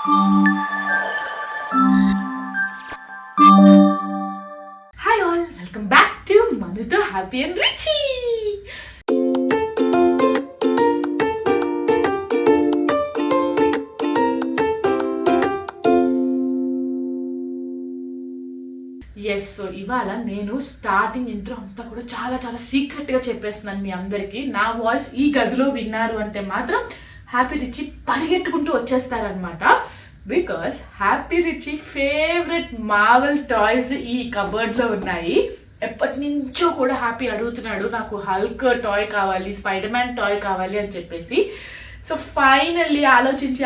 Hi all, welcome back to మనుతో Happy and Richie. Yes, so ఇవాళ నేను starting intro అంతా కూడా చాలా చాలా సీక్రెట్గా చెప్పేస్తున్నాను మీ అందరికీ. నా వాయిస్ ఈ గదిలో విన్నారు అంటే మాత్రం హ్యాపీ రిచీ పరిగెత్తుకుంటూ వచ్చేస్తారనమాట. Because Happy Richie favourite Marvel toys ఈ కబర్డ్లో ఉన్నాయి. ఎప్పటి నుంచో కూడా హ్యాపీ అడుగుతున్నాడు, నాకు హల్క్ టాయ్ కావాలి, స్పైడర్ మ్యాన్ టాయ్ కావాలి అని చెప్పేసి. సో ఫైనల్లీ ఆలోచించి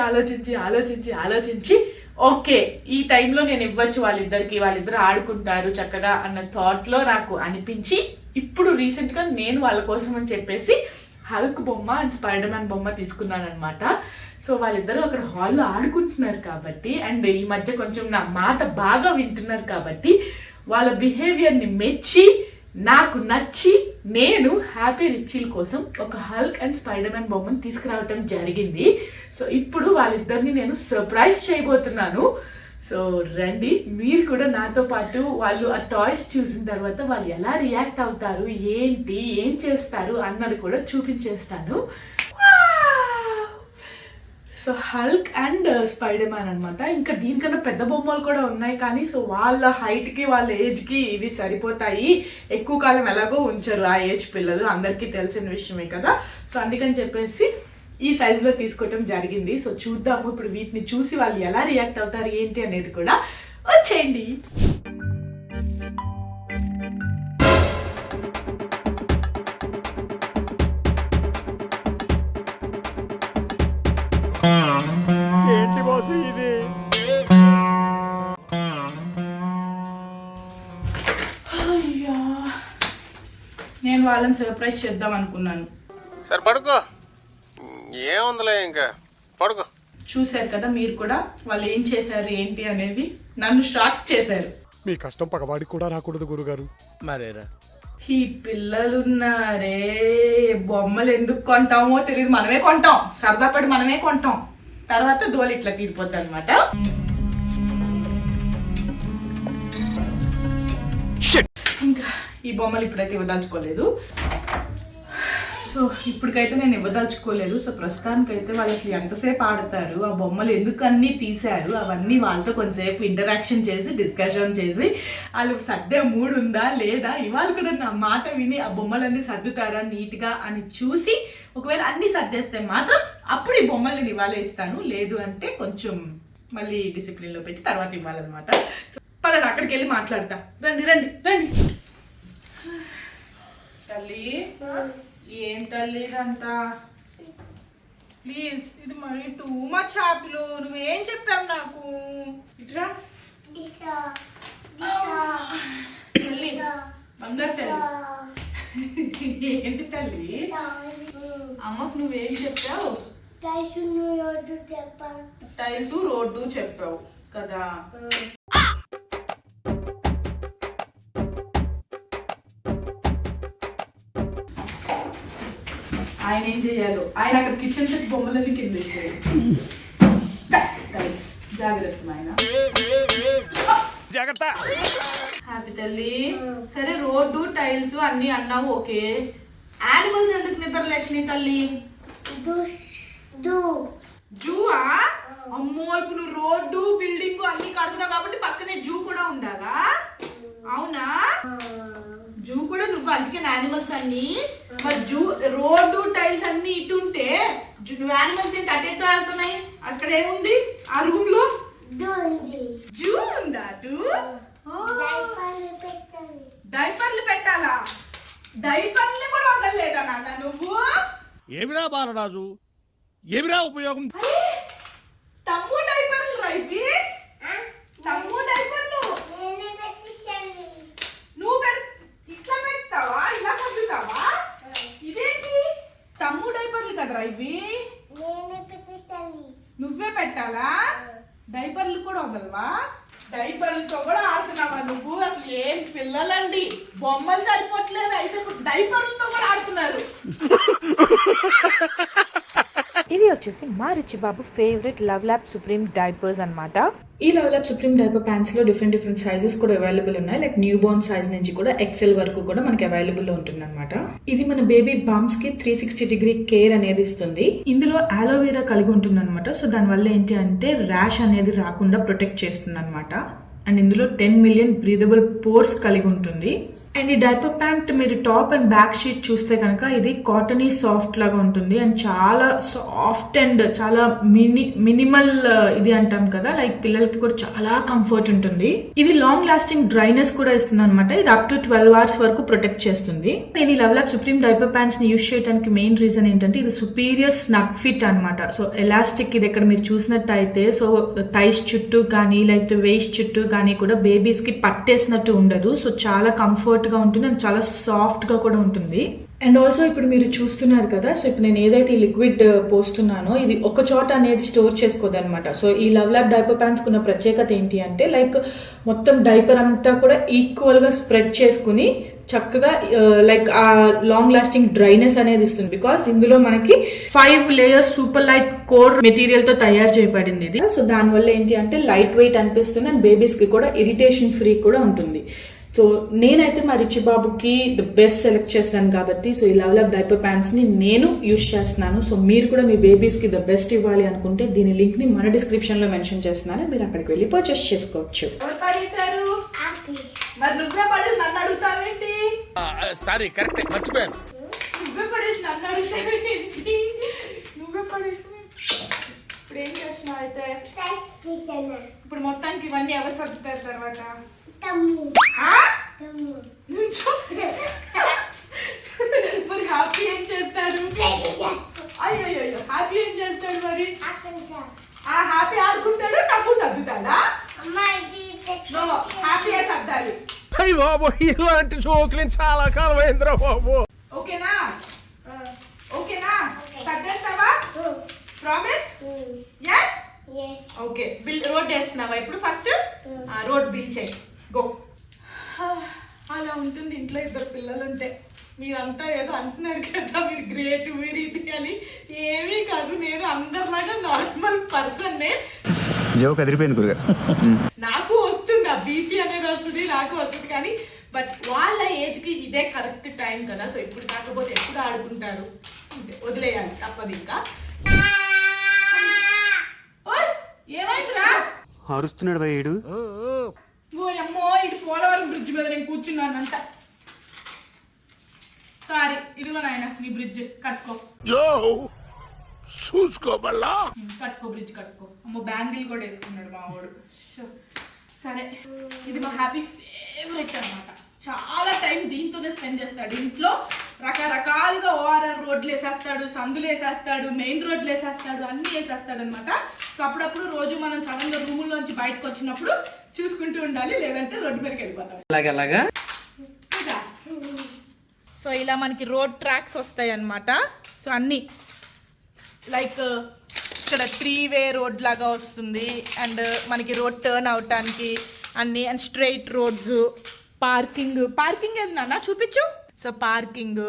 ఓకే, ఈ టైంలో నేను ఇవ్వచ్చు వాళ్ళిద్దరు ఆడుకుంటారు చక్కగా అన్న థాట్లో నాకు అనిపించి ఇప్పుడు రీసెంట్గా నేను వాళ్ళ కోసం అని చెప్పేసి హల్క్ బొమ్మ అండ్ స్పైడర్ మ్యాన్ బొమ్మ తీసుకున్నాను అనమాట. సో వాళ్ళిద్దరూ అక్కడ హాల్లో ఆడుకుంటున్నారు కాబట్టి, అండ్ ఈ మధ్య కొంచెం నా మాట బాగా వింటున్నారు కాబట్టి, వాళ్ళ బిహేవియర్ని మెచ్చి నాకు నచ్చి నేను హ్యాపీ రిచీల కోసం ఒక హల్క్ అండ్ స్పైడర్ మ్యాన్ బొమ్మను తీసుకురావటం జరిగింది. సో ఇప్పుడు వాళ్ళిద్దరిని నేను సర్ప్రైజ్ చేయబోతున్నాను. సో రండి, మీరు కూడా నాతో పాటు వాళ్ళు ఆ టాయ్స్ చూసిన తర్వాత వాళ్ళు ఎలా రియాక్ట్ అవుతారు, ఏంటి ఏం చేస్తారు అన్నది కూడా చూపించేస్తాను. So Hulk and spider man అనమాట. ఇంకా దీనికన్నా పెద్ద బొమ్మలు కూడా ఉన్నాయి కానీ సో వాళ్ళ హైట్కి వాళ్ళ ఏజ్కి ఇవి సరిపోతాయి. ఎక్కువ కాలం ఎలాగో ఉంచరు ఆ ఏజ్ పిల్లలు, అందరికీ తెలిసిన విషయమే కదా. సో అందుకని చెప్పేసి ఈ సైజులో తీసుకోవటం జరిగింది. సో చూద్దాము ఇప్పుడు వీటిని చూసి వాళ్ళు ఎలా రియాక్ట్ అవుతారు ఏంటి అనేది కూడా. వచ్చేయండి. ఏంటి బాసు ఇది? అయ్యా, నేను వాళ్ళని సర్ప్రైజ్ చేద్దాం అనుకున్నాను. సరే పడుకో, ఏముందిలే ఇంకా పడుకో. చూశారు కదా మీరు కూడా వాళ్ళు ఏం చేశారు ఏంటి అనేది. నన్ను షాక్ చేశారు. మీ కష్టం పగవాడికి కూడా రాకూడదు గురుగారు. మరేరా ఈ పిల్లలున్నారే, బొమ్మలు ఎందుకు కొంటామో తెలియదు, మనమే కొంటాం, సరదా పడి మనమే కొంటాం, తర్వాత దోలు ఇట్లా తీరిపోతాయి అనమాట. ఇంకా ఈ బొమ్మలు ఇప్పుడైతే ఇవ్వదలుచుకోలేదు. సో ఇప్పటికైతే నేను ఇవ్వదలుచుకోలేదు. సో ప్రస్తుతానికైతే వాళ్ళు అసలు ఎంతసేపు ఆడతారు, ఆ బొమ్మలు ఎందుకు అన్నీ తీశారు, అవన్నీ వాళ్ళతో కొంచెంసేపు ఇంటరాక్షన్ చేసి డిస్కషన్ చేసి వాళ్ళు సర్దే మూడు ఉందా లేదా, ఇవాళ కూడా నా మాట విని ఆ బొమ్మలన్నీ సర్దుతారా నీట్గా అని చూసి, ఒకవేళ అన్నీ సర్దేస్తే మాత్రం అప్పుడు ఈ బొమ్మల్ని ఇవాళ ఇస్తాను, లేదు అంటే కొంచెం మళ్ళీ డిసిప్లిన్లో పెట్టి తర్వాత ఇవ్వాలన్నమాట. సో పదండి అక్కడికి వెళ్ళి మాట్లాడతా. రండి రండి రండి. తల్లి, ఏం తల్లి ఇదంతా, ప్లీజ్ ఇది మరి టూ మచ్ హ్యాపీలో. నువ్వేం చెప్పావు నాకు? ఇట్రా తల్లి, బంగారు తల్లి. ఏంటి తల్లి, అమ్మకు నువ్వేం చెప్పావు? టైల్స్ రోడ్డు చెప్పావు కదా. ఆయన ఏం చేయాలో, ఆయన అక్కడ కిచెన్ సెట్ బొమ్మలన్నీ కింద వేసాడు. టైల్స్ జాగ్రత్త ఆయన. జాగ్రత్త. హ్యాపీ తల్లి. సరే రోడ్డు టైల్స్ అన్ని అన్నావు, ఓకే. యానిమల్స్ ఎందుకు నిద్ర లేచినాయి తల్లి? జూవా? అమ్మో, ఇప్పుడు నువ్వు రోడ్డు బిల్డింగ్ అన్ని కడుతున్నావు కాబట్టి పక్కనే జూ కూడా ఉండాలా? అవునా? జూ కూడా నువ్వు, అందుకే యానిమల్స్ అన్ని. మరి జూ రోడ్డు టైల్స్ అన్ని ఇటు ఉంటే నువ్వు యానిమల్స్ ఏంటి అటు ఎటు వెళ్తున్నాయి? అక్కడ ఏముంది ఆ రూమ్ లో? జూ ఉందా అటు? డైపర్లు పెట్టాలా? డైపర్లు కూడా వదలలేదా నాన్న నువ్వు? ఏమిరా బాలరాజు, ఏమిరా ఉపయోగం? తమ్ము డైపర్లు రైపి, తమ్ము డైపర్లు నువ్వు ఇట్లా పెడతావా, ఇలా సర్దుతావా? ఇదేంటి తమ్ము డైపర్లు కదరా ఇవి? నువ్వే పెట్టాలా? డైపర్లు కూడా వదలవా? డైపర్లతో కూడా ఆడుతున్నావా నువ్వు? అసలు ఏం పిల్లలండి, బొమ్మలు సరిపోవట్లేదు, అయితే డైపర్లతో కూడా ఆడుతున్నారు. ఇవి వచ్చేసి మా రిచి బాబు favourite Love Lab Supreme diapers అన్నమాట. ఈ Love Lab Supreme diaper pants లో డిఫరెంట్ సైజెస్ కూడా అవైలబుల్ ఉన్నాయి. లైక్ న్యూ బోర్న్ సైజ్ నుంచి కూడా ఎక్సెల్ వరకు కూడా మనకి అవైలబుల్ ఉంటుంది అనమాట. ఇది మన బేబీ బామ్స్ కి 360 డిగ్రీ కేర్ అనేది ఇస్తుంది. ఇందులో అలోవెరా కలిగి ఉంటుంది అనమాట. సో దాని వల్ల ఏంటి అంటే ర్యాష్ అనేది రాకుండా ప్రొటెక్ట్ చేస్తుంది అనమాట. అండ్ ఇందులో 10 మిలియన్ బ్రీదబుల్ పోర్స్ కలిగి ఉంటుంది. అండ్ ఈ డైపర్ ప్యాంట్ మీరు టాప్ అండ్ బ్యాక్ షీట్ చూస్తే కనుక ఇది కాటనీ సాఫ్ట్ లాగా ఉంటుంది. అండ్ చాలా సాఫ్ట్ అండ్ చాలా మినిమల్ ఇది అంటాం కదా, లైక్ పిల్లలకి కూడా చాలా కంఫర్ట్ ఉంటుంది. ఇది లాంగ్ లాస్టింగ్ డ్రైనెస్ కూడా ఇస్తుంది అనమాట. ఇది అప్ టు 12 hours వరకు ప్రొటెక్ట్ చేస్తుంది. నేను ఈ Love Lab Supreme diaper pants ని యూజ్ చేయడానికి మెయిన్ రీజన్ ఏంటంటే ఇది సుపీరియర్ స్నగ్ ఫిట్ అనమాట. సో ఎలాస్టిక్ ఇది ఇక్కడ మీరు చూసినట్టయితే సో థైస్ చుట్టూ కానీ లేకపోతే వేస్ట్ చుట్టూ కానీ కూడా బేబీస్ కి పట్టేసినట్టు ఉండదు. సో చాలా కంఫర్ట్ గా ఉంటుంది అండ్ చాలా సాఫ్ట్ గా కూడా ఉంటుంది. అండ్ ఆల్సో ఇప్పుడు మీరు చూస్తున్నారు కదా, సో ఇప్పుడు నేను ఏదైతే లిక్విడ్ పోస్తున్నానో ఇది ఒక చోట అనేది స్టోర్ చేసుకోదు అనమాట. సో ఈ లవ్ ల్యాబ్ డైపర్ ప్యాంట్స్ కున్న ప్రత్యేకత ఏంటి అంటే లైక్ మొత్తం డైపర్ అంతా కూడా ఈక్వల్ గా స్ప్రెడ్ చేసుకుని చక్కగా లైక్ ఆ లాంగ్ లాస్టింగ్ డ్రైనెస్ అనేది ఇస్తుంది. బికాస్ ఇందులో మనకి 5 layers super light core material తో తయారు చేయబడింది ఇది. సో దానివల్ల ఏంటి అంటే లైట్ వెయిట్ అనిపిస్తుంది అండ్ బేబీస్ కి కూడా ఇరిటేషన్ ఫ్రీ కూడా ఉంటుంది. సో నేనైతే మా రిచి బాబుకి ద బెస్ట్ సెలెక్ట్ చేస్తాను కాబట్టి సో ఈ లవ్ ల్యాబ్ డైపర్ ప్యాంట్స్ ని నేను యూజ్ చేస్తున్నాను. సో మీరు కూడా మీ బేబీస్ కి ద బెస్ట్ ఇవ్వాలి అనుకుంటే దీని లింక్ ని మన డిస్క్రిప్షన్ లో మెన్షన్ చేస్తున్నాను. మీరు అక్కడికి వెళ్ళి పర్చేస్ చేసుకోవచ్చు. సారీ కరెక్ట్ మర్చిపోయాను. ఇప్పుడు ఏం చేస్తున్నావు అయితే? ఇప్పుడు మొత్తానికి ఇవన్నీ ఎవరు సర్దుతారు తర్వాత? మరి హ్యాపీ ఏం చేస్తాడు? అయ్యో హ్యాపీ ఏం చేస్తాడు మరి? ఆ హ్యాపీ ఆడుకుంటాడు, తమ్ము సర్దుతాడా? హ్యాపీ సర్దాలి. అయ్యి బాబు ఇలాంటి జోకులు చాలా కాలం అయిందిరా బాబు. ఓకేనా? సర్దేస్తావా? Promise? yes okay. Build road వేస్తున్నావా ఇప్పుడు? ఫస్ట్ రోడ్ బిల్ చేయి. గో. అలా ఉంటుంది ఇంట్లో ఇద్దరు పిల్లలు ఉంటే. మీరంతా ఏదో అంటున్నారు కదా మీరు గ్రేట్ మీరు ఇది అని. ఏమీ కాదు, నేను అందరిలాగా నార్మల్ పర్సన్నే. నాకు వస్తుంది ఆ బీపీ అనేది వస్తుంది, నాకు వస్తుంది. కానీ బట్ వాళ్ళ ఏజ్ కి ఇదే కరెక్ట్ టైం కదా. సో ఇప్పుడు కాకపోతే ఎప్పుడు ఆడుకుంటారు, వదిలేయాలి తప్పదు. ఇంకా ఏమైందిరా? అరుస్తున్నాడు భయ్యుడు. ఓ అమ్మో, ఇటు పోలవరం బ్రిడ్జ్ మీద నేను కూర్చున్నానంట. సారీ, ఇదిగో నాయన నీ బ్రిడ్జ్ కట్టుకో. చూసుకోబల్లా కట్టుకో బ్రిడ్జ్ కట్టుకో. అమ్మో బ్యాంగిల్ కూడా వేసుకున్నాడు మా వాడు. సరే, ఇది మా హ్యాపీ ఫేవరెట్ అన్నమాట. చాలా టైం దీంతోనే స్పెండ్ చేస్తాడు. ఇంట్లో రకరకాలుగా ఓఆర్ఆర్ రోడ్లు వేసేస్తాడు, సందులు వేసేస్తాడు, మెయిన్ రోడ్లు వేసేస్తాడు, అన్ని వేసేస్తాడు అనమాట. సో అప్పుడప్పుడు రోజు మనం సడన్ గా రూముల్లోంచి బయటకు వచ్చినప్పుడు చూసుకుంటూ ఉండాలి, లేదంటే రోడ్డు మీదకి వెళ్ళిపోతాం. అలాగా సో ఇలా మనకి రోడ్ ట్రాక్స్ వస్తాయి అన్నమాట. సో అన్నీ లైక్ ఇక్కడ 3-way రోడ్ లాగా వస్తుంది. అండ్ మనకి రోడ్ టర్న్ అవటానికి అన్నీ. అండ్ స్ట్రైట్ రోడ్స్, పార్కింగ్ ఏది నాన్న చూపించు. So parking.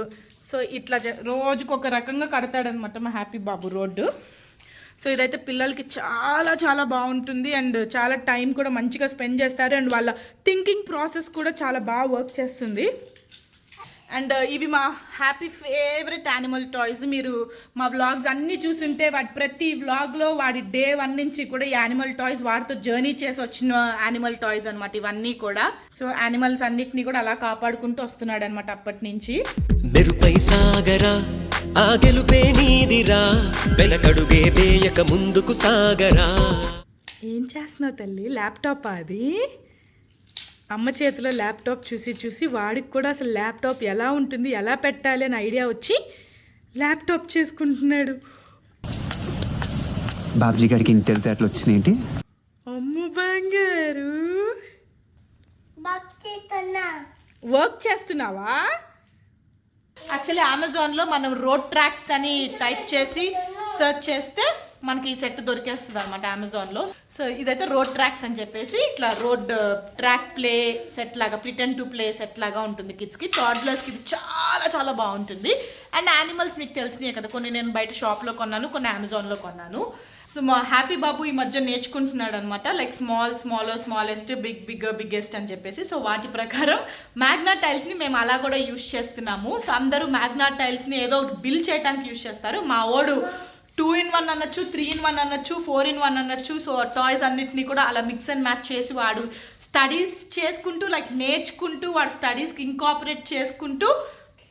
సో ఇట్లా రోజుకు ఒక రకంగా కడతాడనమాట మా హ్యాపీ బాబు రోడ్డు. సో ఇదైతే పిల్లలకి చాలా చాలా బాగుంటుంది అండ్ చాలా టైం కూడా మంచిగా స్పెండ్ చేస్తారు. అండ్ వాళ్ళ థింకింగ్ ప్రాసెస్ కూడా చాలా బాగా వర్క్ చేస్తుంది. అండ్ ఇవి మా హ్యాపీ ఫేవరెట్ యానిమల్ టాయ్స్. మీరు మా వ్లాగ్స్ అన్నీ చూస్తుంటే వాటి ప్రతి వ్లాగ్లో వాడి Day 1 నుంచి కూడా ఈ యానిమల్ టాయ్స్ వాటితో జర్నీ చేసి వచ్చిన యానిమల్ టాయ్స్ అనమాట ఇవన్నీ కూడా. సో యానిమల్స్ అన్నిటినీ కూడా అలా కాపాడుకుంటూ వస్తున్నాడు అనమాట అప్పటి నుంచి. మెరుపై సాగరా ఆ గెలుపే నీదిరా వెనకడుగే వేయక ముందుకు సాగరా. ఏం చేస్తున్నావు తల్లి? ల్యాప్టాప్ అది? అమ్మ చేతిలో ల్యాప్టాప్ చూసి వాడికి కూడా అసలు ల్యాప్టాప్ ఎలా ఉంటుంది, ఎలా పెట్టాలి అని ఐడియా వచ్చి ల్యాప్టాప్ చేసుకుంటున్నాడు. బాబ్జీ గారికి ఇంత తెలితేటలు వచ్చినాయేంటి? అమ్మ బంగారు, వర్క్ చేస్తున్నావా? యాక్చువల్లీ అమెజాన్లో మనం రోడ్ ట్రాక్స్ అని టైప్ చేసి సెర్చ్ చేస్తే మనకి ఈ సెట్ దొరికేస్తుంది అనమాట అమెజాన్లో. సో ఇదైతే రోడ్ ట్రాక్స్ అని చెప్పేసి ఇట్లా రోడ్ ట్రాక్ ప్లే సెట్ లాగా, ప్రిటెండ్ టు ప్లే సెట్ లాగా ఉంటుంది కిడ్స్కి. టాడ్లర్స్కి ఇది చాలా చాలా బాగుంటుంది. అండ్ యానిమల్స్ మీకు తెలిసినాయి కదా, కొన్ని నేను బయట షాప్లో కొన్నాను, కొన్ని అమెజాన్లో కొన్నాను. సో మా హ్యాపీ బాబు ఈ మధ్య నేర్చుకుంటున్నాడు అనమాట, లైక్ స్మాలెస్ట్, బిగ్గెస్ట్ అని చెప్పేసి. సో వాటి ప్రకారం మ్యాగ్నా టైల్స్ని మేము అలా కూడా యూజ్ చేస్తున్నాము. సో అందరూ మ్యాగ్నా టైల్స్ని ఏదో ఒకటి బిల్ చేయడానికి యూజ్ చేస్తారు. మా వాడు 2-in-1 అనొచ్చు, 3-in-1 అనొచ్చు, 4-in-1 అనొచ్చు. సో టాయ్స్ అన్నిటినీ కూడా అలా మిక్స్ అండ్ మ్యాచ్ చేసి వాడు స్టడీస్ చేసుకుంటూ, లైక్ నేర్చుకుంటూ, వాడు స్టడీస్కి ఇంకాపరేట్ చేసుకుంటూ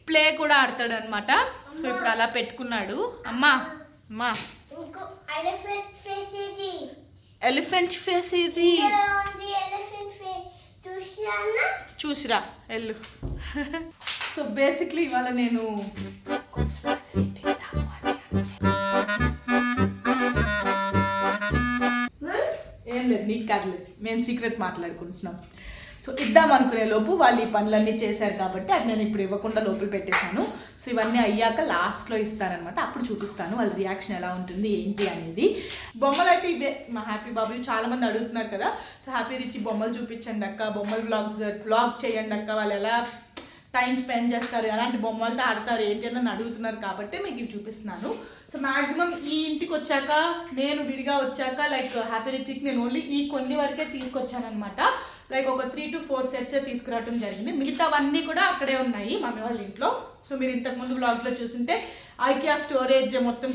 ప్లే కూడా ఆడతాడు అనమాట. సో ఇప్పుడు అలా పెట్టుకున్నాడు. అమ్మా ఎలిఫెంట్ ఫేస్ ఇది చూసిరా ఎల్లు. సో బేసిక్లీ ఇవాళ నేను ఏం లేదు, నీకు కాదులేదు, మేము సీక్రెట్ మాట్లాడుకుంటున్నాం. సో ఇద్దాం అనుకునే లోపు వాళ్ళు ఈ పనులన్నీ చేశారు కాబట్టి అది నేను ఇప్పుడు ఇవ్వకుండా లోపల పెట్టేశాను. సో ఇవన్నీ అయ్యాక లాస్ట్లో ఇస్తారనమాట, అప్పుడు చూపిస్తాను వాళ్ళ రియాక్షన్ ఎలా ఉంటుంది ఏంటి అనేది. బొమ్మలు అయితే ఇవే మా హ్యాపీ బాబు. చాలామంది అడుగుతున్నారు కదా, సో హ్యాపీ రిచ్ బొమ్మలు చూపించండి అక్క, బొమ్మలు వ్లాగ్ చేయండి అక్క, వాళ్ళు ఎలా టైం స్పెండ్ చేస్తారు, ఎలాంటి బొమ్మలతో ఆడతారు ఏంటి అని అడుగుతున్నారు కాబట్టి మీకు ఇవి చూపిస్తున్నాను. సో మ్యాక్సిమం ఈ ఇంటికి వచ్చాక, నేను విడిగా వచ్చాక, లైక్ హ్యాపీ రిచ్కి నేను ఓన్లీ ఈ కొన్ని వరకే తీసుకొచ్చాను అనమాట. లైక్ ఒక 3 to 4 సెట్సే తీసుకురావడం జరిగింది. మిగతావన్నీ కూడా అక్కడే ఉన్నాయి మమ్మీ వాళ్ళ ఇంట్లో. సో మీరు ఇంతకుముందు బ్లాగ్లో చూస్తుంటే ఐకియా స్టోరేజ్ మొత్తం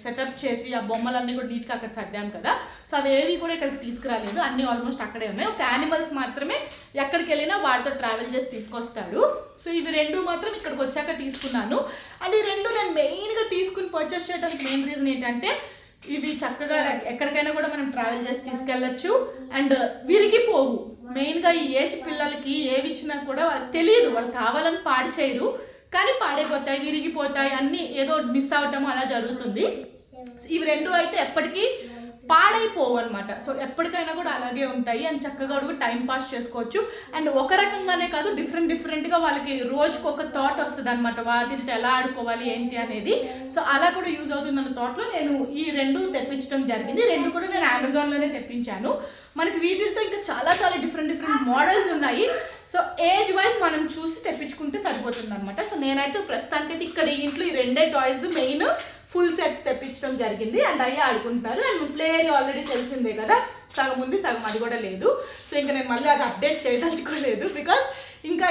సెటప్ చేసి ఆ బొమ్మలన్నీ కూడా నీట్గా అక్కడ సర్దాం కదా. సో అవి ఏవి కూడా ఇక్కడికి తీసుకురాలేదు, అన్నీ ఆల్మోస్ట్ అక్కడే ఉన్నాయి. ఒక యానిమల్స్ మాత్రమే ఎక్కడికి వెళ్ళినా వాటితో ట్రావెల్ చేసి తీసుకొస్తాడు. సో ఇవి 2 మాత్రం ఇక్కడికి వచ్చాక తీసుకున్నాను. అండ్ ఈ 2 నేను మెయిన్గా తీసుకుని పర్చేస్ చేయడానికి మెయిన్ రీజన్ ఏంటంటే ఇవి చక్కగా ఎక్కడికైనా కూడా మనం ట్రావెల్ చేసి తీసుకెళ్ళచ్చు అండ్ విరిగిపోవు. మెయిన్గా ఈ ఏజ్ పిల్లలకి ఏవి ఇచ్చినా కూడా వాళ్ళకి తెలియదు, వాళ్ళు కావాలని పాడు చేయరు, కానీ పాడైపోతాయి, విరిగిపోతాయి, అన్నీ ఏదో మిస్ అవటం అలా జరుగుతుంది. ఇవి 2 అయితే ఎప్పటికీ పాడైపోవు అనమాట. సో ఎప్పటికైనా కూడా అలాగే ఉంటాయి అండ్ చక్కగా కూడా టైం పాస్ చేసుకోవచ్చు. అండ్ ఒక రకంగానే కాదు, డిఫరెంట్గా వాళ్ళకి రోజుకు ఒక థాట్ వస్తుంది అనమాట, వాటితో ఎలా ఆడుకోవాలి ఏంటి అనేది. సో అలా కూడా యూజ్ అవుతుంది అన్న థాట్లో నేను ఈ 2 తెప్పించడం జరిగింది. 2 కూడా నేను అమెజాన్లోనే తెప్పించాను. మనకి వీటితో ఇంకా చాలా డిఫరెంట్ మోడల్స్ ఉన్నాయి. సో ఏజ్ వైజ్ మనం చూసి తెప్పించుకుంటే సరిపోతుంది అనమాట. సో నేనైతే ప్రస్తుతానికైతే ఇక్కడ ఈ ఇంట్లో ఈ 2 టాయ్స్ మెయిన్ ఫుల్ సెట్స్ తెప్పించడం జరిగింది. అండ్ అయ్యి ఆడుకుంటారు. అండ్ ప్లే ఏరియా ఆల్రెడీ తెలిసిందే కదా, సగం ఉంది, సగం అది కూడా లేదు. సో ఇంకా నేను మళ్ళీ అది అప్డేట్ చేయదలుచుకోలేదు, బికాస్ ఇంకా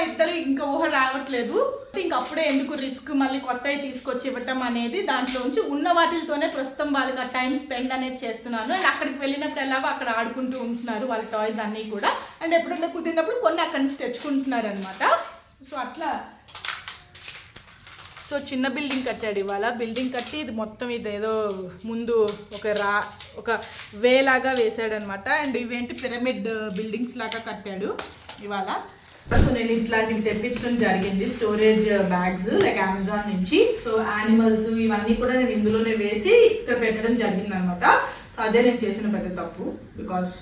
ఇంకా ఊహ రావట్లేదు. ఇంక అప్పుడే ఎందుకు రిస్క్ మళ్ళీ కొత్తవి తీసుకొచ్చి ఇవ్వటం అనేది, దాంట్లోంచి ఉన్న వాటితోనే ప్రస్తుతం వాళ్ళకి ఆ టైం స్పెండ్ అనేది చేస్తున్నాను. అండ్ అక్కడికి వెళ్ళినప్పుడు ఎలాగో అక్కడ ఆడుకుంటూ ఉంటున్నారు వాళ్ళ టాయ్స్ అన్నీ కూడా. అండ్ ఎప్పుడైనా కుదిరినప్పుడు కొన్ని అక్కడి నుంచి తెచ్చుకుంటున్నారు అనమాట. సో అట్లా సో చిన్న బిల్డింగ్ కట్టాడు ఇవాళ. బిల్డింగ్ కట్టి ఇది మొత్తం ఇదేదో ముందు ఒక వే లాగా వేసాడనమాట. అండ్ ఇవేంటి పిరమిడ్ బిల్డింగ్స్ లాగా కట్టాడు ఇవాళ. సో నేను ఇట్లాంటివి తెప్పించడం జరిగింది, స్టోరేజ్ బ్యాగ్స్ లైక్ అమెజాన్ నుంచి. సో యానిమల్స్ ఇవన్నీ కూడా నేను ఇందులోనే వేసి ఇక్కడ పెట్టడం జరిగింది అనమాట. సో అదే నేను చేసిన పెద్ద తప్పు, బికాస్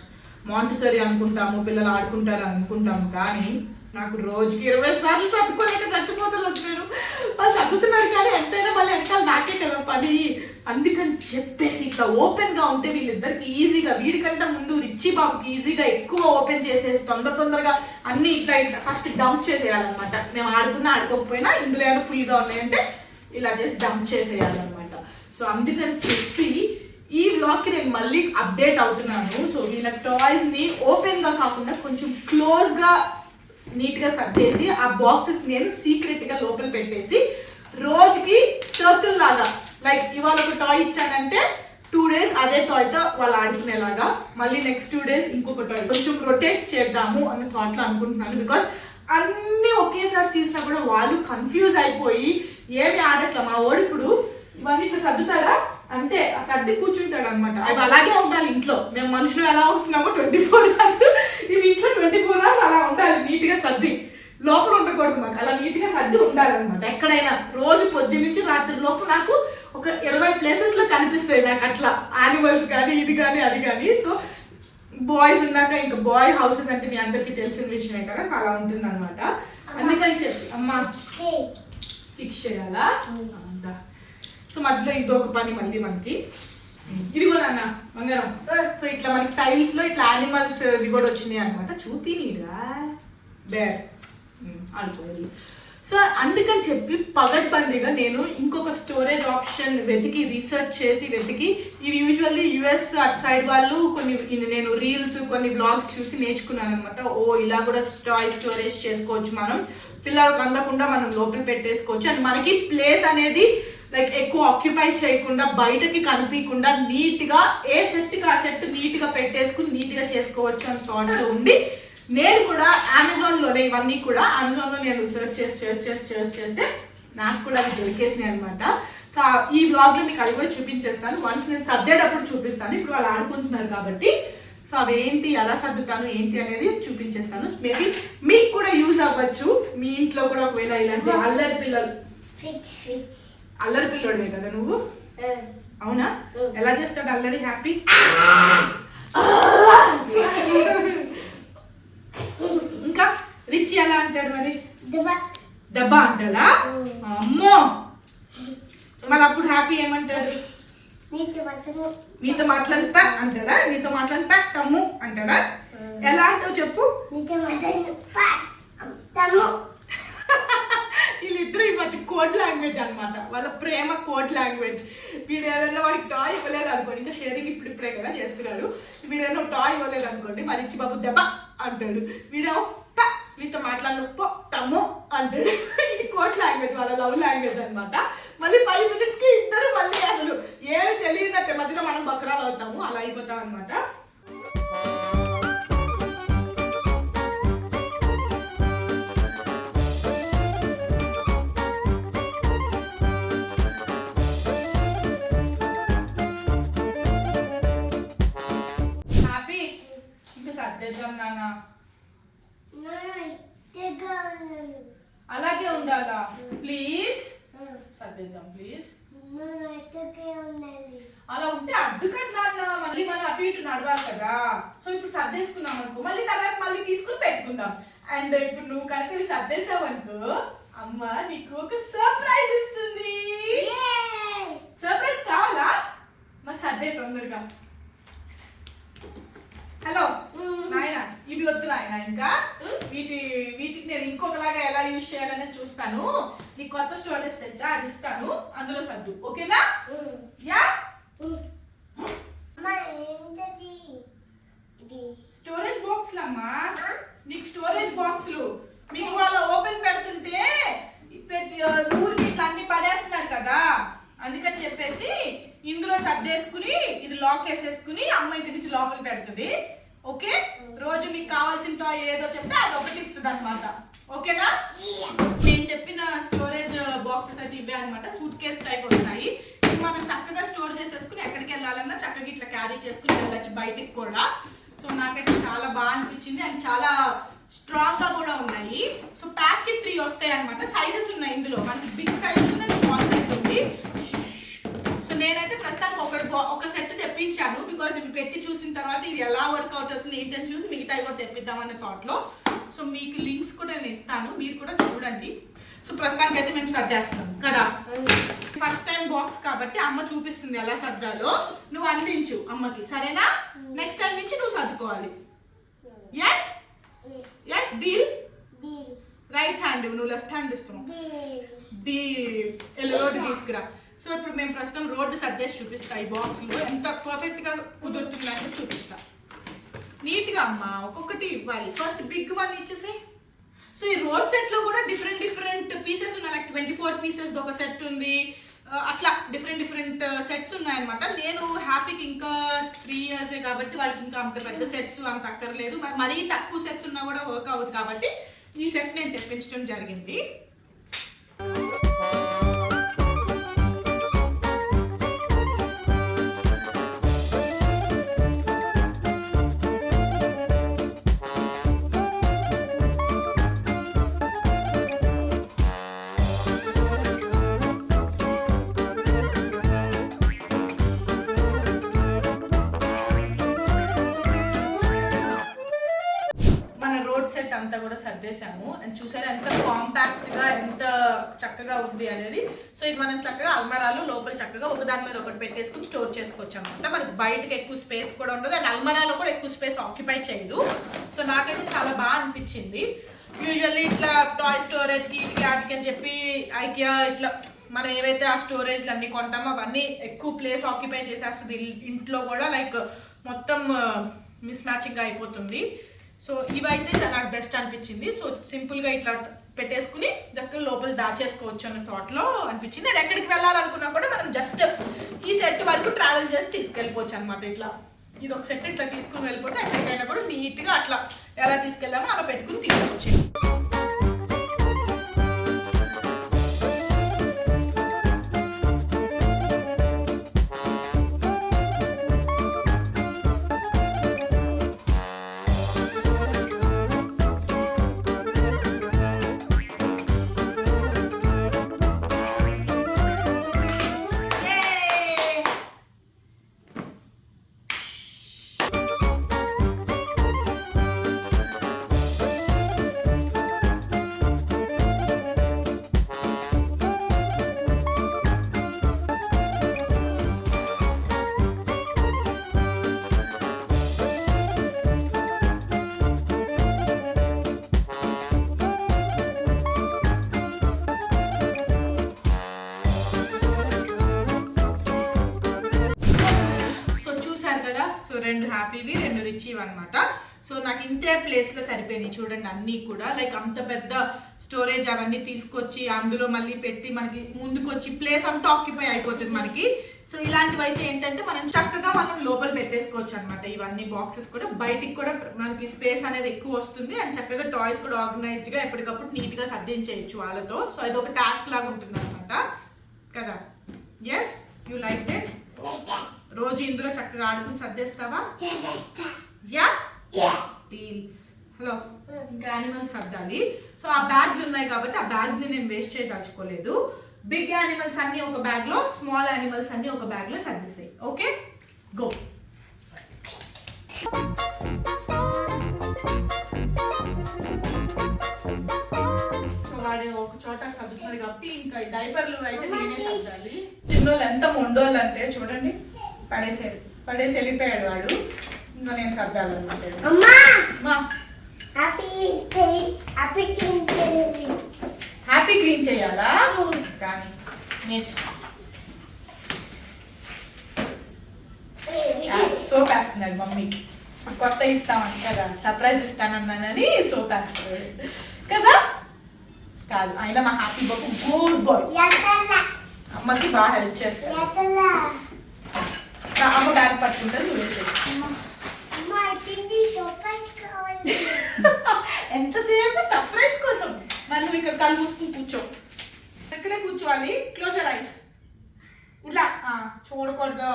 మాంటిసరీ అనుకుంటాము, పిల్లలు ఆడుకుంటారు అనుకుంటాము, కానీ నాకు రోజుకి 20 సార్లు చదువుకోలేక చచ్చిపోతాను. నేను వాళ్ళు చదువుతున్నారు కానీ ఎంతైనా మళ్ళీ వెనకాల నాకే కదా పని. అందుకని చెప్పేసి ఇట్లా ఓపెన్గా ఉంటే వీళ్ళిద్దరికి ఈజీగా, వీడికంటే ముందు రిచ్చి బాబుకి ఈజీగా ఎక్కువ ఓపెన్ చేసేసి తొందరగా అన్నీ ఇట్లా ఫస్ట్ డంప్ చేసేయాలన్నమాట. మేము ఆడుకోకపోయినా ఇందులో ఏమైనా ఫుల్గా ఉన్నాయంటే ఇలా చేసి డంప్ చేసేయాలన్నమాట. సో అందుకని చెప్పి ఈ వ్లాగ్కి నేను మళ్ళీ అప్డేట్ అవుతున్నాను. సో వీళ్ళ టాయ్స్ని ఓపెన్గా కాకుండా కొంచెం క్లోజ్గా నీట్గా సర్దేసి ఆ బాక్సెస్ నేను సీక్రెట్గా లోపల పెట్టేసి రోజుకి సర్కిల్ లాగా, లైక్ ఇవాళ ఒక టాయ్ ఇచ్చానంటే 2 days అదే టాయ్తో వాళ్ళు ఆడుకునేలాగా, మళ్ళీ నెక్స్ట్ 2 days ఇంకొక టాయ్, కొంచెం రొటేట్ చేద్దాము అనే థాట్లో అనుకుంటున్నాను. బికాస్ అన్నీ ఒకేసారి తీసినా కూడా వాళ్ళు కన్ఫ్యూజ్ అయిపోయి ఏమి ఆడట్లా. మా వాడు ఇప్పుడు ఇవన్నీ ఇట్లా సర్దుతాడా అంతే, సర్ది కూర్చుంటాడు అనమాట. అవి అలాగే ఉండాలి ఇంట్లో. మేము మనుషులు ఎలా ఉంటున్నామో 24 hours ఇవి ఇంట్లో 24 hours అలా ఉండాలి నీట్గా సర్ది. లోపల ఉండకూడదు, మాకు అలా నీట్గా సర్ది ఉండాలన్నమాట. ఎక్కడైనా రోజు పొద్దున్న నుంచి రాత్రి లోపు నాకు ఒక 20 ప్లేసెస్లో కనిపిస్తాయి నాకు అట్లా యానిమల్స్ కానీ ఇది కానీ అది కానీ. సో బాయ్స్ ఉన్నాక ఇంకా బాయ్ హౌసెస్ అంటే మీ అందరికీ తెలిసిన విషయమే కదా, సో అలా ఉంటుంది అనమాట. అందుకని చెప్పి అమ్మ ఫిక్స్ చేయాలా. సో మధ్యలో ఇంకొక పని మళ్ళీ మనకి ఇదిగో నాన్న బంగారం. సో ఇట్లా మనకి టైల్స్ లో ఇట్లా యానిమల్స్ ఇవి కూడా వచ్చినాయి అనమాట. చూపి నీరా బేర్ అనుకోవాలి. సో అందుకని చెప్పి పగడ్బందీగా నేను ఇంకొక స్టోరేజ్ ఆప్షన్ వెతికి రీసెర్చ్ చేసి ఇవి యూజువల్లీ యుఎస్ అటు సైడ్ వాళ్ళు నేను రీల్స్ కొన్ని బ్లాగ్స్ చూసి నేర్చుకున్నాను అనమాట. ఓ ఇలా కూడా స్టోరేజ్ చేసుకోవచ్చు, మనం పిల్లలకు అందకుండా మనం లోపల పెట్టేసుకోవచ్చు. అండ్ మనకి ప్లేస్ అనేది లైక్ ఎక్కువ ఆక్యుపై చేయకుండా బయటకి కనిపించకుండా నీట్గా ఏ సెట్కి ఆ సెట్ నీట్గా పెట్టేసుకుని నీట్గా చేసుకోవచ్చు అని థాట్తో ఉండి నేను కూడా అమెజాన్లోనే ఇవన్నీ కూడా అమెజాన్లో నేను సెర్చ్ చేస్తే నాకు కూడా అవి దొరికేసినాయి అనమాట. సో ఈ వ్లాగ్లో మీకు అది కూడా చూపించేస్తాను. వన్స్ నేను సర్దేటప్పుడు చూపిస్తాను. ఇప్పుడు వాళ్ళు ఆడుకుంటున్నారు కాబట్టి సో అవేంటి ఎలా సర్దుతాను ఏంటి అనేది చూపించేస్తాను. మేబీ మీకు కూడా యూజ్ అవ్వచ్చు. మీ ఇంట్లో కూడా ఒకవేళ ఇలాంటి అల్లరి పిల్లోడివే కదా నువ్వు, అవునా? ఎలా చేస్తాడు అల్లరి? హ్యాపీ ఇంకా రిచ్ ఎలా అంటాడు మరి? దెబ్బ అంటాడా? అమ్మో, మరి అప్పుడు హ్యాపీ ఏమంటాడు? నీతో మాట్లాడతా అంటాడా? నీతో మాట్లాడతా తమ్ము అంటాడా? ఎలా అంటావు చెప్పు? వీళ్ళిద్దరు ఈ మధ్య కోడ్ లాంగ్వేజ్ అనమాట. వాళ్ళ ప్రేమ కోడ్ లాంగ్వేజ్. వీడు ఏదైనా వాడికి టాయ్ ఇవ్వలేదు అనుకోండి, ఇంకా షేరింగ్ ఇప్పుడిప్పుడే కదా చేస్తున్నాడు. వీడు ఏదైనా టాయ్ ఇవ్వలేదు అనుకోండి, మరి ఇచ్చి బాబు దెబ్బ అంటాడు. వీడేమో నీతో మాట్లాడు పో తమ్ము అంటాడు. ఇది కోడ్ లాంగ్వేజ్, వాళ్ళ లవ్ లాంగ్వేజ్ అనమాట. మళ్ళీ 5 minutes కి ఇద్దరు మళ్ళీ అసలు ఏమి తెలియనట్టే మధ్యలో మనం బకరాలు అవుతాము, అలా అయిపోతాం అనమాట. హ్యాపీ ఇంకా సర్దేద్దాం నాన్న. అలాగే ఉండాలా? ప్లీజ్ సర్దేద్దాం ప్లీజ్. అలా ఉంటే అడ్డు కదా నాన్న, మళ్ళీ మనం అటు ఇటు నడవాలి కదా. సో ఇప్పుడు సర్దేసుకున్నాం అనుకో, మళ్ళీ తర్వాత మళ్ళీ తీసుకుని పెట్టుకుందాం. అండ్ ఇప్పుడు నువ్వు కనుక ఇవి సర్దేసావు అనుకో, అమ్మ నీకు ఒక సర్ప్రైజ్ ఇస్తుంది. సర్ప్రైజ్ కావాలా? మరి సర్దే తొందరగా. హలో నాయన, ఇవి వద్దు నాయన, ఇంకా వీటికి నేను ఇంకొకలాగా ఎలా యూజ్ చేయాలని చూస్తాను. నీకు కొత్త స్టోరేజ్ తెచ్చా, అది ఇస్తాను, అందులో సర్దు, ఓకేనా? యా స్టోరేజ్ బాక్స్లు అమ్మా, నీకు స్టోరేజ్ బాక్స్లు. మీకు వాళ్ళు ఓపెన్ పెడుతుంటే ఊరికి ఇట్లా అన్ని పడేస్తున్నారు కదా, అందుకని చెప్పేసి ఇందులో సర్దేసుకుని ఇది లాక్ వేసేసుకుని అమ్మ ఇంటి నుంచి లోపల పెడుతుంది. ఓకే, రోజు మీకు కావాల్సిన టాయ్ ఏదో చెప్తే అది ఒకటి ఇస్తుంది అనమాట. ఓకేనా? నేను చెప్పిన స్టోరేజ్ బాక్సెస్ అయితే ఇవే అనమాట. సూట్ కేస్ టైప్ వస్తాయి. మనం చక్కగా స్టోర్ చేసేసుకుని ఎక్కడికి వెళ్ళాలన్నా చక్కగా ఇట్లా క్యారీ చేసుకుని వెళ్ళచ్చు బయటికి కూడా. సో నాకైతే చాలా బాగా అనిపించింది అండ్ చాలా స్ట్రాంగ్ గా కూడా ఉన్నాయి. సో ప్యాక్ కి 3 వస్తాయి అనమాట. సైజెస్ ఉన్నాయి ఇందులో, మనకి బిగ్ సైజ్ ఉంది, స్మాల్ సైజ్ ఉంది. సో నేనైతే ప్రస్తుతానికి ఒక సెట్ తెప్పించాను, బికాస్ ఇవి పెట్టి చూసిన తర్వాత ఇది ఎలా వర్కౌట్ అవుతుంది ఏంటని చూసి మిగతా కూడా తెప్పిద్దామన్న థాట్ లో. సో మీకు లింక్స్ కూడా నేను ఇస్తాను, మీరు కూడా చూడండి. సో ప్రస్తుతానికి అయితే మేము సర్దేస్తాం కదా. ఫస్ట్ టైం బాక్స్ కాబట్టి అమ్మ చూపిస్తుంది ఎలా సర్దాలో, నువ్వు అందించు అమ్మకి, సరేనా? నెక్స్ట్ టైం నుంచి నువ్వు సర్దుకోవాలి. Yes yes deal. Right hand నువ్వు లెఫ్ట్ హ్యాండ్ ఇస్తున్నావు. డీల్. రోడ్డు తీసుకురా. సో ఇప్పుడు మేము ప్రస్తుతం రోడ్డు సర్దేసి చూపిస్తా. ఈ బాక్స్లో ఎంత పర్ఫెక్ట్ గా కుదురుతుందంటే చూపిస్తా. నీట్ గా అమ్మా ఒక్కొక్కటి ఇవ్వాలి. ఫస్ట్ బిగ్ వన్ ఇచ్చేసి. సో ఈ రోడ్ సెట్ లో కూడా డిఫరెంట్ పీసెస్ ఉన్నాయి. లైక్ 24 pieces ఒక సెట్ ఉంది, అట్లా డిఫరెంట్ సెట్స్ ఉన్నాయన్నమాట. నేను హ్యాపీకి ఇంకా 3 years కాబట్టి వాళ్ళకి ఇంకా అంత పెద్ద సెట్స్ అంత అక్కర్లేదు. మరీ తక్కువ సెట్స్ ఉన్నా కూడా వర్క్ అవుతుంది కాబట్టి ఈ సెట్ నేను తెప్పించడం జరిగింది. అంతా కూడా సర్దేశాము. అండ్ చూసారా ఎంత కాంపాక్ట్గా ఎంత చక్కగా ఉంది అనేది. సో ఇది మనం చక్కగా అల్మరాలో లోపల చక్కగా ఒకదాని మీద ఒకటి పెట్టేసుకుని స్టోర్ చేసుకోవచ్చు అనమాట. మనకి బయటకి ఎక్కువ స్పేస్ కూడా ఉండదు అండ్ అల్మరాలో కూడా ఎక్కువ స్పేస్ ఆక్యుపై చేయదు. సో నాకైతే చాలా బాగా అనిపించింది. యూజువల్లీ ఇట్లా టాయ్ స్టోరేజ్కి వాటికి అని చెప్పి ఐకియా ఇట్లా మనం ఏవైతే ఆ స్టోరేజ్లు అన్నీ కొంటామో అవన్నీ ఎక్కువ ప్లేస్ ఆక్యుపై చేసేస్తుంది ఇంట్లో కూడా. లైక్ మొత్తం మిస్ మ్యాచింగ్గా అయిపోతుంది. సో ఇవైతే నాకు బెస్ట్ అనిపించింది. సో సింపుల్గా ఇట్లా పెట్టేసుకుని దగ్గర లోపల దాచేసుకోవచ్చు అన్న థాట్లో అనిపించింది. నేను ఎక్కడికి వెళ్ళాలనుకున్నా కూడా మనం జస్ట్ ఈ సెట్ వరకు ట్రావెల్ చేసి తీసుకెళ్ళిపోవచ్చు అనమాట. ఇట్లా ఇది ఒక సెట్ ఇట్లా తీసుకుని వెళ్ళిపోతే ఎక్కడికైనా కూడా నీట్గా అట్లా ఎలా తీసుకెళ్ళామో అలా పెట్టుకుని తీసుకొచ్చి. సో 2 హ్యాపీవి 2 రిచ్వి అనమాట. సో నాకు ఇంతే ప్లేస్లో సరిపోయినాయి చూడండి అన్నీ కూడా. లైక్ అంత పెద్ద స్టోరేజ్ అవన్నీ తీసుకొచ్చి అందులో మళ్ళీ పెట్టి మనకి ముందుకు వచ్చి ప్లేస్ అంతా ఆక్యుపై అయిపోతుంది మనకి. సో ఇలాంటివి అయితే ఏంటంటే మనం చక్కగా మనం లోపల పెట్టేసుకోవచ్చు అనమాట. ఇవన్నీ బాక్సెస్ కూడా బయటికి కూడా మనకి స్పేస్ అనేది ఎక్కువ వస్తుంది అండ్ చక్కగా టాయ్స్ కూడా ఆర్గనైజ్డ్గా ఎప్పటికప్పుడు నీట్గా సర్దించేయచ్చు వాళ్ళతో. సో ఇది ఒక టాస్క్ లాగా ఉంటుంది అనమాట కదా. Yes you like that. రోజు ఇందులో చక్కగా ఆడుకుని సర్దేస్తావా? Yeah deal. హలో ఇంకా యానిమల్స్ సర్దాలి. సో ఆ బ్యాగ్స్ ఉన్నాయి కాబట్టి ఆ బ్యాగ్స్ ని నేను వేస్ట్ చేయదలుచుకోలేదు. బిగ్ యానిమల్స్ అన్ని ఒక బ్యాగ్ లో, స్మాల్ యానిమల్స్ అన్ని ఒక బ్యాగ్ లో సర్దేసాయి. Okay go. సో వాడు ఒక చోట సర్దుకున్నాడు కాబట్టి ఇంకా డైపర్లు అయితే నేనే సర్దాలి. చిన్నోళ్ళు ఎంత మొండోళ్ళు అంటే చూడండి, పడేసి వెళ్ళిపోయాడు వాడు. ఇంకా నేను సర్దాలన్నమాట. హ్యాపీ క్లీన్ చేయాలా? కానీ సోప్ వేస్తున్నాడు మమ్మీకి. కొత్త ఇస్తామని కదా, సర్ప్రైజ్ ఇస్తానన్నానని సోప్ వేస్తున్నాడు కదా. కాదు అయినా మా హ్యాపీ బాబు గుడ్ బాయ్. అమ్మకి బాగా హెల్ప్ చేస్తాడు. అమ్మ బ్యాగ్ పట్టుకుంటుంది చూసేసి. ఎంతసేపు సర్ప్రైజ్ కోసం. మరి నువ్వు ఇక్కడ కళ్ళు మూసుకుని కూర్చో. ఇక్కడే కూర్చోవాలి. Close your eyes. ఇలా చూడకూడదు.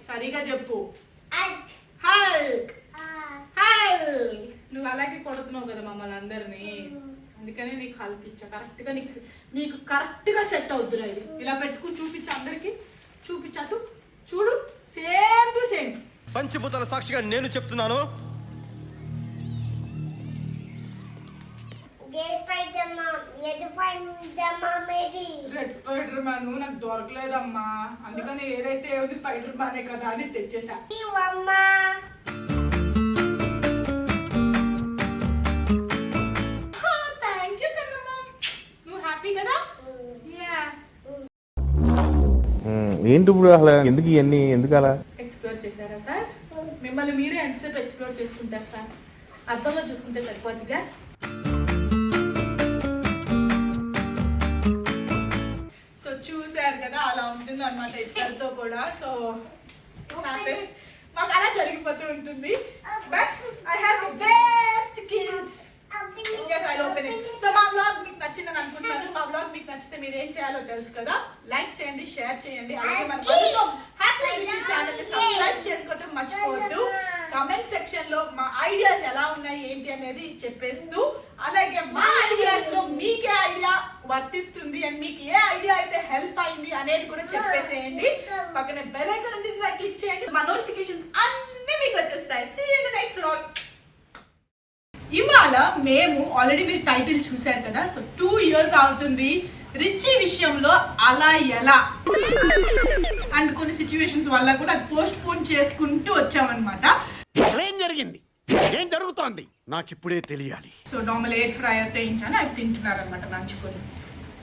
సరిగా చెప్పు. నువ్వు అలాగే కొడుతున్నావు కదా మమ్మల్ని అందరినీ, అందుకనే నీకు హల్క్ ఇచ్చా. కరెక్ట్గా నీకు కరెక్ట్గా సెట్ అవుతురా. ఇది ఇలా పెట్టుకుని చూపించు అందరికి. చూపించటు చూడు, సేమ్ టు సేమ్. పంచభూతాల సాక్షిగా నేను చెప్తున్నాను. రెడ్ స్పైడర్ మ్యాన్ నాకు దొరకలేదమ్మా, అందుకని ఏదైతే ఏది స్పైడర్ మ్యానే కదా అని తెచ్చేసా. Thank you Kannamma. నువ్వు హ్యాపీ కదా? ఏంటి ఇప్పుడు అసలు ఎందుకు ఇవన్నీ ఎందుకు అలా? ఎక్స్ప్లోర్ చేశారా సార్? మిమ్మల్ని మీరే ఎంతసేపు ఎక్స్ప్లోర్ చేసుకుంటారు సార్? అర్థంలో చూసుకుంటే సరిపోతుందిగా. సో చూసారు కదా, అలా ఉంటుంది అనమాట ఇద్దరితో కూడా. సో హ్యాపెన్స్, మాకు అలా జరిగిపోతూ ఉంటుంది. But I have the best kids. Yes, I'll open it. So మా vlog మీకు నచ్చిందని అనుకుంటున్నాను. మా vlog మీకు నచ్చితే మీరు ఏం చేయాలో తెలుసు కదా, లైక్ చేయండి, షేర్ చేయండి, అలాగే మన హ్యాపీ రిచ్ ఛానల్ ని సబ్స్క్రైబ్ చేసుకోవడం మర్చిపోవద్దు. కామెంట్ సెక్షన్ లో మా ఐడియాస్ ఎలా ఉన్నాయి ఏంటి అనేది చెప్పేస్తూ, అలాగే మా ఐడియాస్ లో మీకే ఐడియా వర్తిస్తుంది అండ్ మీకు ఏ ఐడియా అయితే హెల్ప్ అయింది అనేది కూడా చెప్పేసేయండి. పక్కనే బెల్ ఐకాన్ ఉంటుంది, క్లిక్ చేయండి, మా నోటిఫికేషన్స్ అన్ని మీకు వచ్చేస్తాయి. See you in the next vlog. ఇవాళ మేము ఆల్రెడీ మీరు టైటిల్ చూశారు కదా, సో 2 years అవుతుంది రిచీ విషయంలో అలా ఎలా అండ్ కొన్ని సిచ్యువేషన్స్ వల్ల కూడా పోస్ట్ పోన్ చేసుకుంటూ వచ్చామన్నమాట. ఏం జరిగింది, ఏం జరుగుతోంది నాకు ఇప్పుడే తెలియాలి. సో నార్మల్ ఎయిర్ ఫ్రైయర్ వేయించాను, అవి తింటున్నారు అనమాట నంచుకొని.